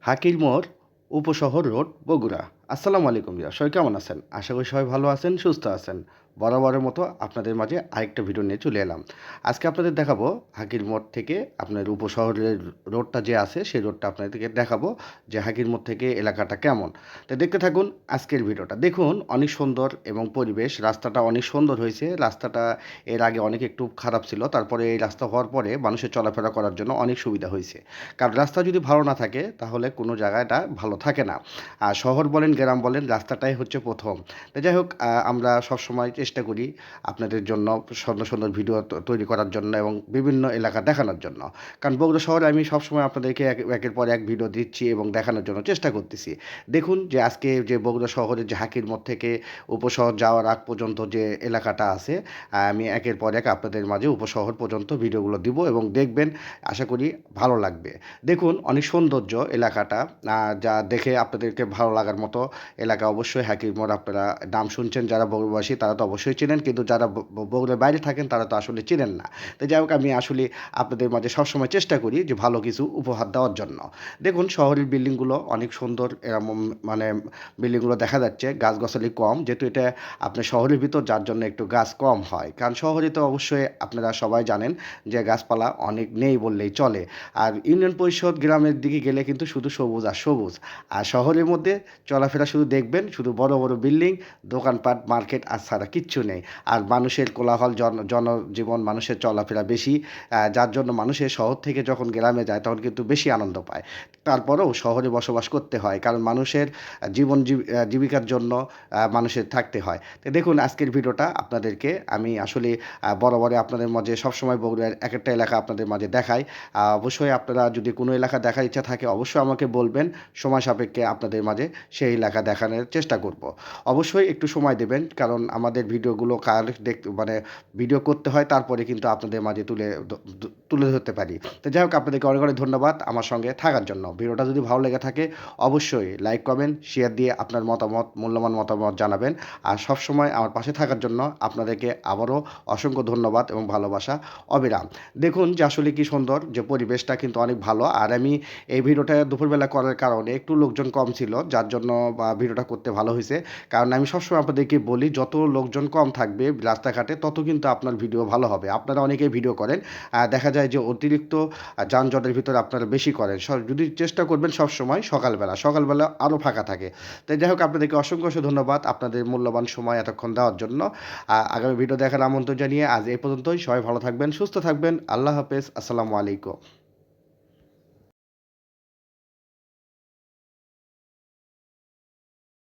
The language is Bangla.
হাকির মোড়, উপশহর রোড, বগুড়া। আসসালামু আলাইকুম ভাইয়া, সবাই কেমন আছেন? আশা করি সবাই ভালো আছেন, সুস্থ আছেন। বরাবরের মতো আপনাদের মাঝে আরেকটা ভিডিও নিয়ে চলে এলাম। আজকে আপনাদের দেখাবো হাকির মোড় থেকে আপনার উপশহরের রোডটা যে আছে সেই রোডটা আপনাদেরকে দেখাবো যে হাকির মোড় থেকে এলাকাটা কেমন। তো দেখতে থাকুন আজকের ভিডিওটা। দেখুন অনেক সুন্দর এবং পরিবেশ, রাস্তাটা অনেক সুন্দর হয়েছে। রাস্তাটা এর আগে অনেক একটু খারাপ ছিল, তারপরে এই রাস্তা হওয়ার পরে মানুষের চলাফেরা করার জন্য অনেক সুবিধা হয়েছে। কারণ রাস্তা যদি ভালো না থাকে তাহলে কোনো জায়গাটা ভালো থাকে না। আর শহর বলেন গ্রাম বলেন রাস্তাটাই হচ্ছে প্রথম। তো যাই হোক, আমরা সবসময় চেষ্টা করি আপনাদের জন্য সুন্দর সুন্দর ভিডিও তৈরি করার জন্য এবং বিভিন্ন এলাকা দেখানোর জন্য। কারণ বগুড়া শহরে আমি সবসময় আপনাদেরকে একের পর এক ভিডিও দিচ্ছি এবং দেখানোর জন্য চেষ্টা করতেছি। দেখুন যে আজকে যে বগুড়া শহরের যে হাকির মোড় থেকে উপশহর যাওয়ার আগ পর্যন্ত যে এলাকাটা আছে, আমি একের পর এক আপনাদের মাঝে উপশহর পর্যন্ত ভিডিওগুলো দিব এবং দেখবেন, আশা করি ভালো লাগবে। দেখুন অনেক সৌন্দর্য এলাকাটা, যা দেখে আপনাদেরকে ভালো লাগার মতো এলাকা। অবশ্যই হাকির মোড় আপনারা নাম শুনছেন, যারা বগুড়াবাসী তারা তো অবশ্যই চেনেন, কিন্তু যারা বগুড়ার বাইরে থাকেন তারা তো আসলে চেনেন না। তো যাই হোক, আমি আসলে আপনাদের মাঝে সবসময় চেষ্টা করি যে ভালো কিছু উপহার দেওয়ার জন্য। দেখুন শহরের বিল্ডিংগুলো অনেক সুন্দর, এরকম মানে বিল্ডিংগুলো দেখা যাচ্ছে, গাছগাছালি কম, যেহেতু এটা আপনার শহরের ভিতর, যার জন্য একটু গাছ কম হয়। কারণ শহরে তো অবশ্যই আপনারা সবাই জানেন যে গাছপালা অনেক নেই বললেই চলে। আর ইউনিয়ন পরিষদ গ্রামের দিকে গেলে কিন্তু শুধু সবুজ আর সবুজ। আর শহরের মধ্যে চলাফেরা শুধু দেখবেন শুধু বড় বড় বিল্ডিং, দোকানপাট, মার্কেট, আর ছাড়া কিচ্ছু নেই। আর মানুষের কোলাহল, জনজীবন, মানুষের চলাফেরা বেশি, যার জন্য মানুষের শহর থেকে যখন গ্রামে যায় তখন কিন্তু বেশি আনন্দ পায়। তারপরেও শহরে বসবাস করতে হয়, কারণ মানুষের জীবিকার জন্য মানুষের থাকতে হয়। তো দেখুন আজকের ভিডিওটা আপনাদেরকে আমি আসলে বরাবরে আপনাদের মাঝে সবসময় বগুড়ার এক একটা এলাকা আপনাদের মাঝে দেখাই। অবশ্যই আপনারা যদি কোনো এলাকা দেখার ইচ্ছা থাকে অবশ্যই আমাকে বলবেন, সময় সাপেক্ষে আপনাদের মাঝে সেই এলাকা দেখানোর চেষ্টা করব। অবশ্যই একটু সময় দেবেন, কারণ আমাদের ভিডিওগুলো দেখতে মানে ভিডিও করতে হয়, তারপরে কিন্তু আপনাদের মাঝে তুলে ধরতে পারি। তো যাই হোক, আপনাদেরকে অনেক অনেক ধন্যবাদ আমার সঙ্গে থাকার জন্য। ভিডিওটা যদি ভালো লেগে থাকে অবশ্যই লাইক, কমেন্ট, শেয়ার দিয়ে আপনার মতামত, মূল্যবান মতামত জানাবেন। আর সবসময় আমার পাশে থাকার জন্য আপনাদেরকে আবারও অসংখ্য ধন্যবাদ এবং ভালোবাসা অবিরাম। দেখুন যে আসলে কি সুন্দর, যে পরিবেশটা কিন্তু অনেক ভালো। আর আমি এই ভিডিওটা দুপুরবেলা করার কারণে একটু লোকজন কম ছিল, যার জন্য ভিডিওটা করতে ভালো হয়েছে। কারণ আমি সবসময় আপনাদেরকে বলি, যত লোকজন কম থাকবে রাস্তাঘাটে তত কিন্তু আপনার ভিডিও ভালো হবে। আপনারা অনেকেই ভিডিও করেন, দেখা যায় যে অতিরিক্ত যানজটের ভিতরে আপনারা বেশি করেন। যদি চেষ্টা করবেন সবসময় সকালবেলা আরও ফাঁকা থাকে। তাই যাই হোক, আপনাদেরকে অসংখ্য অসংখ্য ধন্যবাদ আপনাদের মূল্যবান সময় এতক্ষণ দেওয়ার জন্য। আগামী ভিডিও দেখার আমন্ত্রণ জানিয়ে আজ এই পর্যন্তই। সবাই ভালো থাকবেন, সুস্থ থাকবেন। আল্লাহ হাফেজ, আসসালামু আলাইকুম।